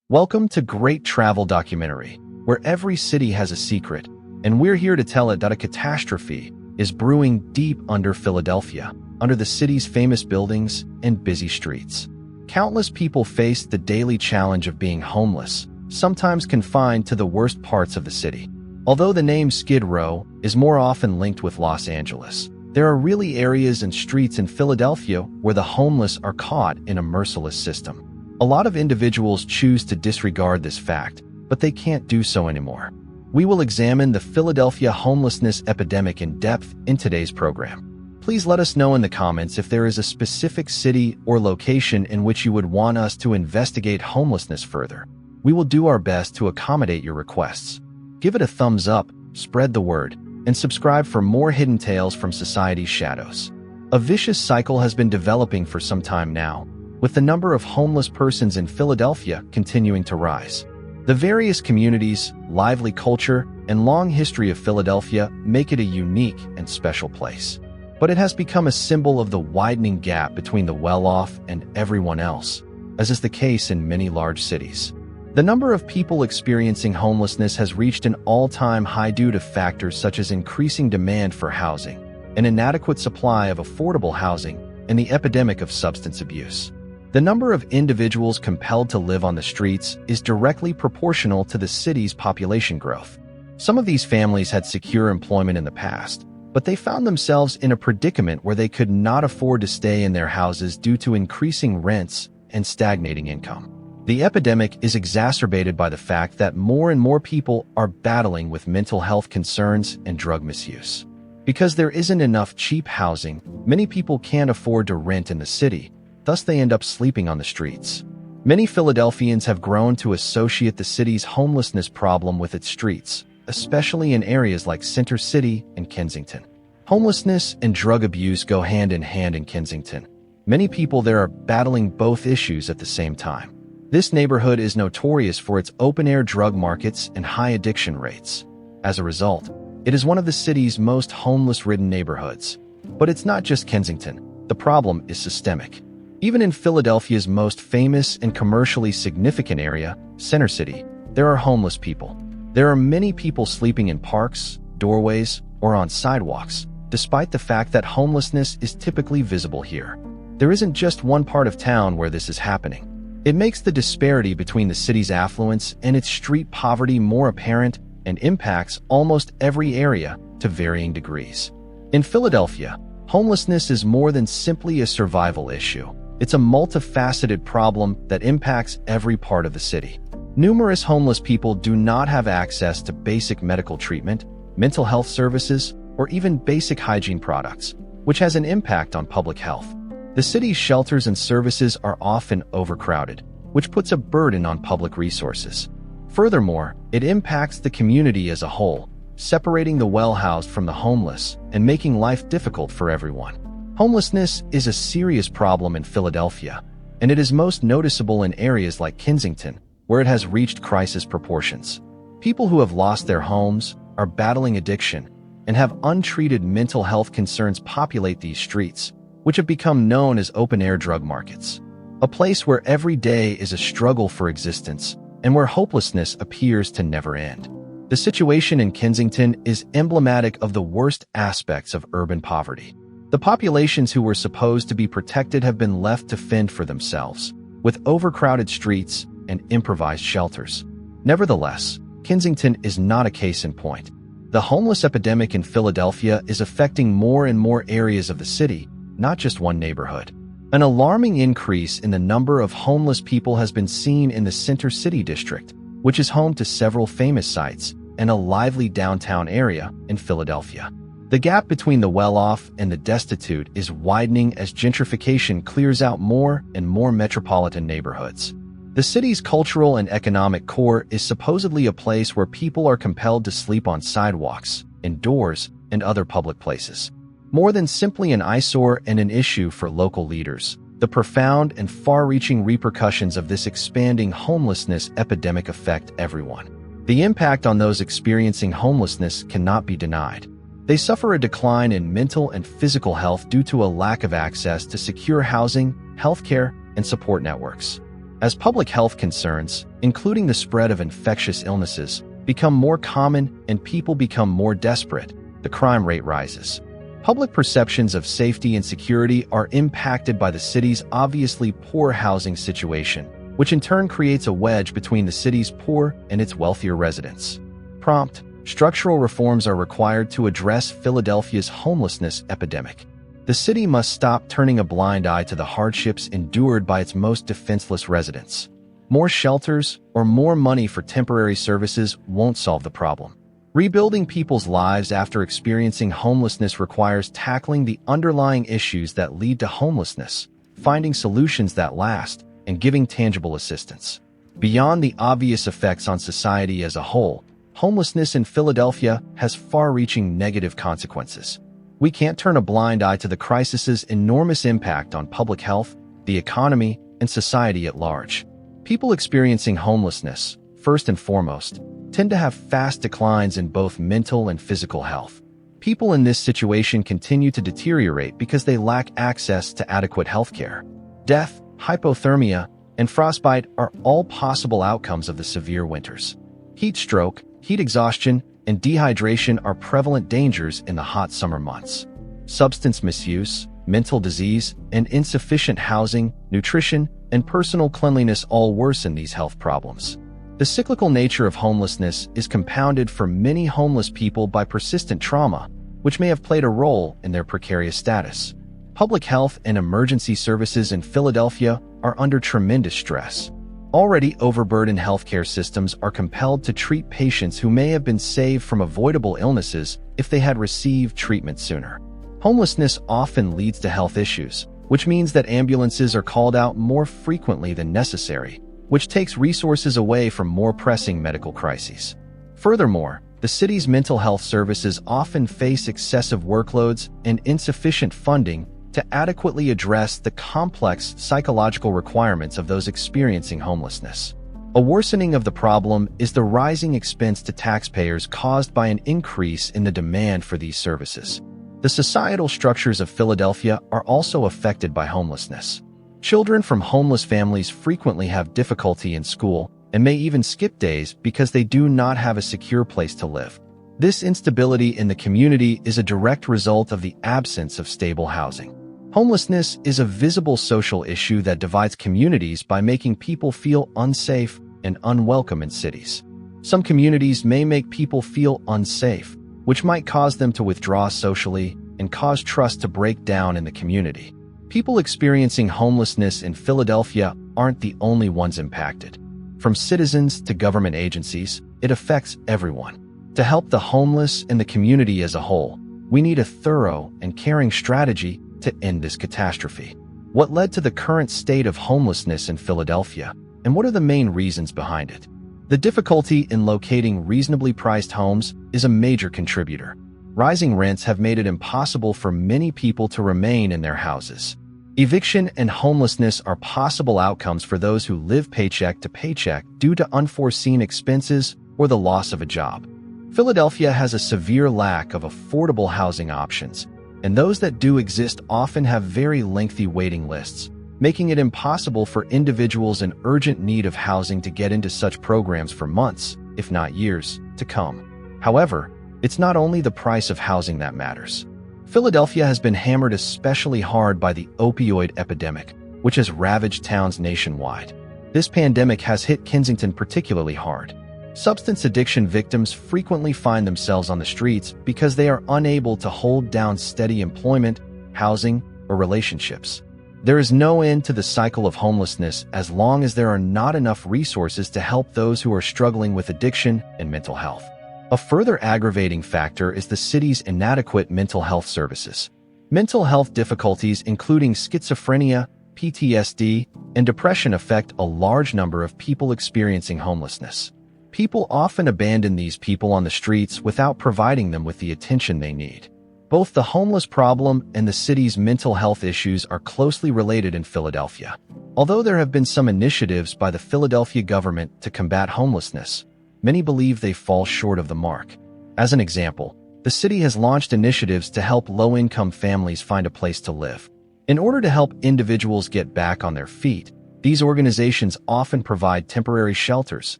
Welcome to Great Travel Documentary, where every city has a secret, and we're here to tell it that a catastrophe is brewing deep under Philadelphia, under the city's famous buildings and busy streets. Countless people face the daily challenge of being homeless, sometimes confined to the worst parts of the city. Although the name Skid Row is more often linked with Los Angeles, there are really areas and streets in Philadelphia where the homeless are caught in a merciless system. A lot of individuals choose to disregard this fact, but they can't do so anymore. We will examine the Philadelphia homelessness epidemic in depth in today's program. Please let us know in the comments if there is a specific city or location in which you would want us to investigate homelessness further. We will do our best to accommodate your requests. Give it a thumbs up, spread the word, and subscribe for more hidden tales from society's shadows. A vicious cycle has been developing for some time now, with the number of homeless persons in Philadelphia continuing to rise. The various communities, lively culture, and long history of Philadelphia make it a unique and special place. But it has become a symbol of the widening gap between the well-off and everyone else, as is the case in many large cities. The number of people experiencing homelessness has reached an all-time high due to factors such as increasing demand for housing, an inadequate supply of affordable housing, and the epidemic of substance abuse. The number of individuals compelled to live on the streets is directly proportional to the city's population growth. Some of these families had secure employment in the past, but they found themselves in a predicament where they could not afford to stay in their houses due to increasing rents and stagnating income. The epidemic is exacerbated by the fact that more and more people are battling with mental health concerns and drug misuse. Because there isn't enough cheap housing, many people can't afford to rent in the city. Thus, they end up sleeping on the streets. Many Philadelphians have grown to associate the city's homelessness problem with its streets, especially in areas like Center City and Kensington. Homelessness and drug abuse go hand in hand in Kensington. Many people there are battling both issues at the same time. This neighborhood is notorious for its open-air drug markets and high addiction rates. As a result, it is one of the city's most homeless-ridden neighborhoods. But it's not just Kensington. The problem is systemic. Even in Philadelphia's most famous and commercially significant area, Center City, there are homeless people. There are many people sleeping in parks, doorways, or on sidewalks, despite the fact that homelessness is typically visible here. There isn't just one part of town where this is happening. It makes the disparity between the city's affluence and its street poverty more apparent and impacts almost every area to varying degrees. In Philadelphia, homelessness is more than simply a survival issue. It's a multifaceted problem that impacts every part of the city. Numerous homeless people do not have access to basic medical treatment, mental health services, or even basic hygiene products, which has an impact on public health. The city's shelters and services are often overcrowded, which puts a burden on public resources. Furthermore, it impacts the community as a whole, separating the well-housed from the homeless and making life difficult for everyone. Homelessness is a serious problem in Philadelphia, and it is most noticeable in areas like Kensington, where it has reached crisis proportions. People who have lost their homes, are battling addiction, and have untreated mental health concerns populate these streets, which have become known as open-air drug markets. A place where every day is a struggle for existence, and where hopelessness appears to never end. The situation in Kensington is emblematic of the worst aspects of urban poverty. The populations who were supposed to be protected have been left to fend for themselves, with overcrowded streets and improvised shelters. Nevertheless, Kensington is not a case in point. The homeless epidemic in Philadelphia is affecting more and more areas of the city, not just one neighborhood. An alarming increase in the number of homeless people has been seen in the Center City district, which is home to several famous sites and a lively downtown area in Philadelphia. The gap between the well-off and the destitute is widening as gentrification clears out more and more metropolitan neighborhoods. The city's cultural and economic core is supposedly a place where people are compelled to sleep on sidewalks, indoors, and other public places. More than simply an eyesore and an issue for local leaders, the profound and far-reaching repercussions of this expanding homelessness epidemic affect everyone. The impact on those experiencing homelessness cannot be denied. They suffer a decline in mental and physical health due to a lack of access to secure housing, healthcare, and support networks. As public health concerns, including the spread of infectious illnesses, become more common and people become more desperate, the crime rate rises. Public perceptions of safety and security are impacted by the city's obviously poor housing situation, which in turn creates a wedge between the city's poor and its wealthier residents. Prompt, structural reforms are required to address Philadelphia's homelessness epidemic. The city must stop turning a blind eye to the hardships endured by its most defenseless residents. More shelters or more money for temporary services won't solve the problem. Rebuilding people's lives after experiencing homelessness requires tackling the underlying issues that lead to homelessness, finding solutions that last, and giving tangible assistance. Beyond the obvious effects on society as a whole, homelessness in Philadelphia has far-reaching negative consequences. We can't turn a blind eye to the crisis's enormous impact on public health, the economy, and society at large. People experiencing homelessness, first and foremost, tend to have fast declines in both mental and physical health. People in this situation continue to deteriorate because they lack access to adequate health care. Death, hypothermia, and frostbite are all possible outcomes of the severe winters. Heat stroke, heat exhaustion, and dehydration are prevalent dangers in the hot summer months. Substance misuse, mental disease, and insufficient housing, nutrition, and personal cleanliness all worsen these health problems. The cyclical nature of homelessness is compounded for many homeless people by persistent trauma, which may have played a role in their precarious status. Public health and emergency services in Philadelphia are under tremendous stress. Already overburdened healthcare systems are compelled to treat patients who may have been saved from avoidable illnesses if they had received treatment sooner. Homelessness often leads to health issues, which means that ambulances are called out more frequently than necessary, which takes resources away from more pressing medical crises. Furthermore, the city's mental health services often face excessive workloads and insufficient funding to adequately address the complex psychological requirements of those experiencing homelessness. A worsening of the problem is the rising expense to taxpayers caused by an increase in the demand for these services. The societal structures of Philadelphia are also affected by homelessness. Children from homeless families frequently have difficulty in school and may even skip days because they do not have a secure place to live. This instability in the community is a direct result of the absence of stable housing. Homelessness is a visible social issue that divides communities by making people feel unsafe and unwelcome in cities. Some communities may make people feel unsafe, which might cause them to withdraw socially and cause trust to break down in the community. People experiencing homelessness in Philadelphia aren't the only ones impacted. From citizens to government agencies, it affects everyone. To help the homeless and the community as a whole, we need a thorough and caring strategy to end this catastrophe. What led to the current state of homelessness in Philadelphia, and what are the main reasons behind it? The difficulty in locating reasonably priced homes is a major contributor. Rising rents have made it impossible for many people to remain in their houses. Eviction and homelessness are possible outcomes for those who live paycheck to paycheck due to unforeseen expenses or the loss of a job. Philadelphia has a severe lack of affordable housing options, and those that do exist often have very lengthy waiting lists, making it impossible for individuals in urgent need of housing to get into such programs for months, if not years, to come. However, it's not only the price of housing that matters. Philadelphia has been hammered especially hard by the opioid epidemic, which has ravaged towns nationwide. This pandemic has hit Kensington particularly hard. Substance addiction victims frequently find themselves on the streets because they are unable to hold down steady employment, housing, or relationships. There is no end to the cycle of homelessness as long as there are not enough resources to help those who are struggling with addiction and mental health. A further aggravating factor is the city's inadequate mental health services. Mental health difficulties, including schizophrenia, PTSD, and depression, affect a large number of people experiencing homelessness. People often abandon these people on the streets without providing them with the attention they need. Both the homeless problem and the city's mental health issues are closely related in Philadelphia. Although there have been some initiatives by the Philadelphia government to combat homelessness, many believe they fall short of the mark. As an example, the city has launched initiatives to help low-income families find a place to live. In order to help individuals get back on their feet, These organizations often provide temporary shelters,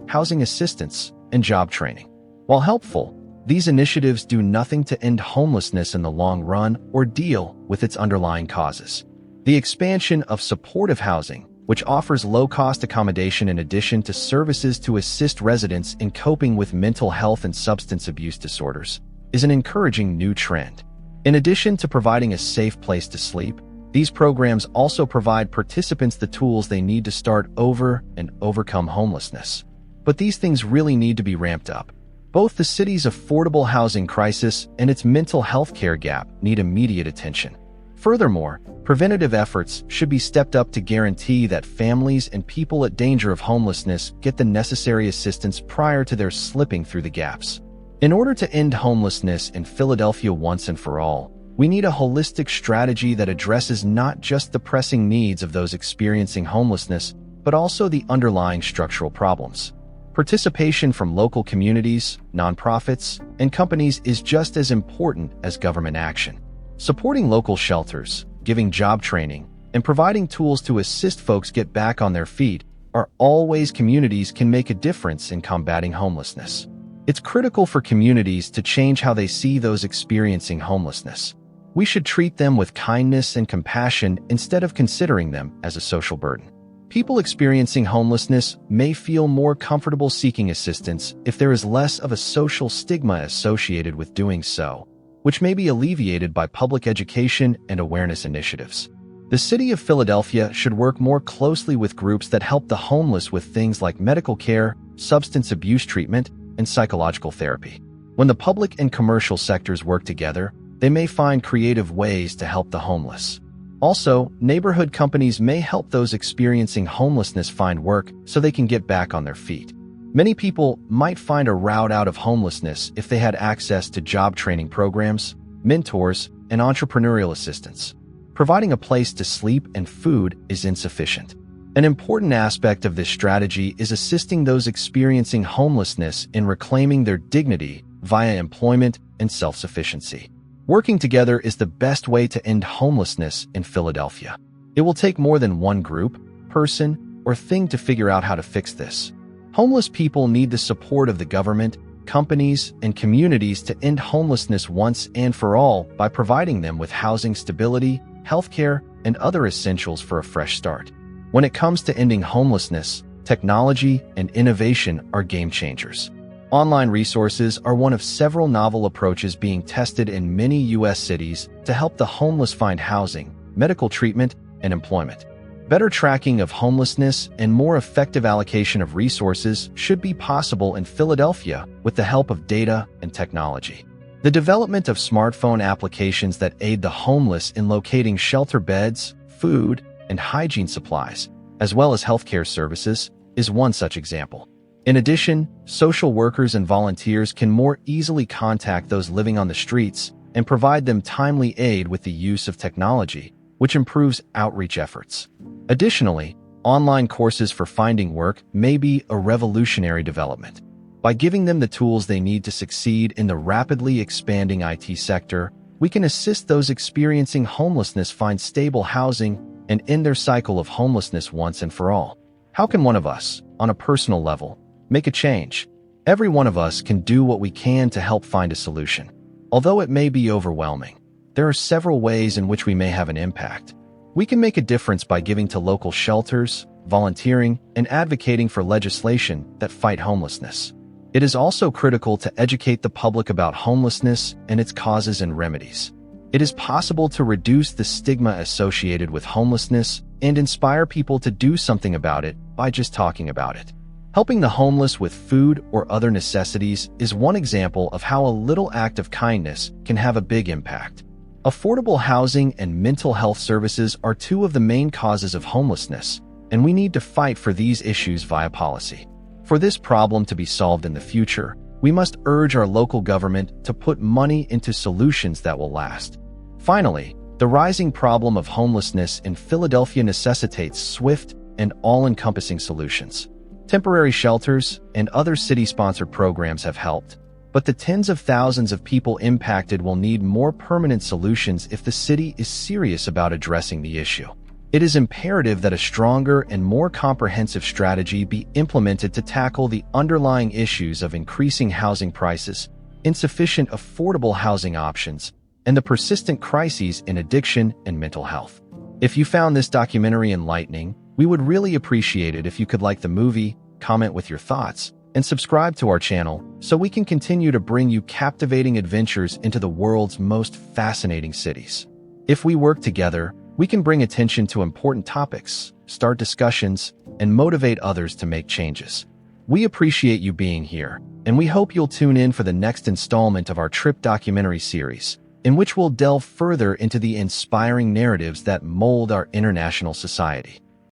housing assistance, and job training. While helpful, these initiatives do nothing to end homelessness in the long run or deal with its underlying causes. The expansion of supportive housing, which offers low-cost accommodation in addition to services to assist residents in coping with mental health and substance abuse disorders, is an encouraging new trend. In addition to providing a safe place to sleep, these programs also provide participants the tools they need to start over and overcome homelessness. But these things really need to be ramped up. Both the city's affordable housing crisis and its mental health care gap need immediate attention. Furthermore, preventative efforts should be stepped up to guarantee that families and people at danger of homelessness get the necessary assistance prior to their slipping through the gaps. In order to end homelessness in Philadelphia once and for all, we need a holistic strategy that addresses not just the pressing needs of those experiencing homelessness, but also the underlying structural problems. Participation from local communities, nonprofits, and companies is just as important as government action. Supporting local shelters, giving job training, and providing tools to assist folks get back on their feet are all ways communities can make a difference in combating homelessness. It's critical for communities to change how they see those experiencing homelessness. We should treat them with kindness and compassion instead of considering them as a social burden. People experiencing homelessness may feel more comfortable seeking assistance if there is less of a social stigma associated with doing so, which may be alleviated by public education and awareness initiatives. The city of Philadelphia should work more closely with groups that help the homeless with things like medical care, substance abuse treatment, and psychological therapy. When the public and commercial sectors work together, they may find creative ways to help the homeless. Also, neighborhood companies may help those experiencing homelessness find work so they can get back on their feet. Many people might find a route out of homelessness if they had access to job training programs, mentors, and entrepreneurial assistance. Providing a place to sleep and food is insufficient. An important aspect of this strategy is assisting those experiencing homelessness in reclaiming their dignity via employment and self-sufficiency. Working together is the best way to end homelessness in Philadelphia. It will take more than one group, person, or thing to figure out how to fix this. Homeless people need the support of the government, companies, and communities to end homelessness once and for all by providing them with housing stability, healthcare, and other essentials for a fresh start. When it comes to ending homelessness, technology and innovation are game changers. Online resources are one of several novel approaches being tested in many U.S. cities to help the homeless find housing, medical treatment, and employment. Better tracking of homelessness and more effective allocation of resources should be possible in Philadelphia with the help of data and technology. The development of smartphone applications that aid the homeless in locating shelter beds, food, and hygiene supplies, as well as healthcare services, is one such example. In addition, social workers and volunteers can more easily contact those living on the streets and provide them timely aid with the use of technology, which improves outreach efforts. Additionally, online courses for finding work may be a revolutionary development. By giving them the tools they need to succeed in the rapidly expanding IT sector, we can assist those experiencing homelessness find stable housing and end their cycle of homelessness once and for all. How can one of us, on a personal level, make a change? Every one of us can do what we can to help find a solution. Although it may be overwhelming, there are several ways in which we may have an impact. We can make a difference by giving to local shelters, volunteering, and advocating for legislation that fight homelessness. It is also critical to educate the public about homelessness and its causes and remedies. It is possible to reduce the stigma associated with homelessness and inspire people to do something about it by just talking about it. Helping the homeless with food or other necessities is one example of how a little act of kindness can have a big impact. Affordable housing and mental health services are two of the main causes of homelessness, and we need to fight for these issues via policy. For this problem to be solved in the future, we must urge our local government to put money into solutions that will last. Finally, the rising problem of homelessness in Philadelphia necessitates swift and all-encompassing solutions. Temporary shelters and other city-sponsored programs have helped, but the tens of thousands of people impacted will need more permanent solutions if the city is serious about addressing the issue. It is imperative that a stronger and more comprehensive strategy be implemented to tackle the underlying issues of increasing housing prices, insufficient affordable housing options, and the persistent crises in addiction and mental health. If you found this documentary enlightening, we would really appreciate it if you could like the movie, comment with your thoughts, and subscribe to our channel so we can continue to bring you captivating adventures into the world's most fascinating cities. If we work together, we can bring attention to important topics, start discussions, and motivate others to make changes. We appreciate you being here, and we hope you'll tune in for the next installment of our Trip documentary series, in which we'll delve further into the inspiring narratives that mold our international society.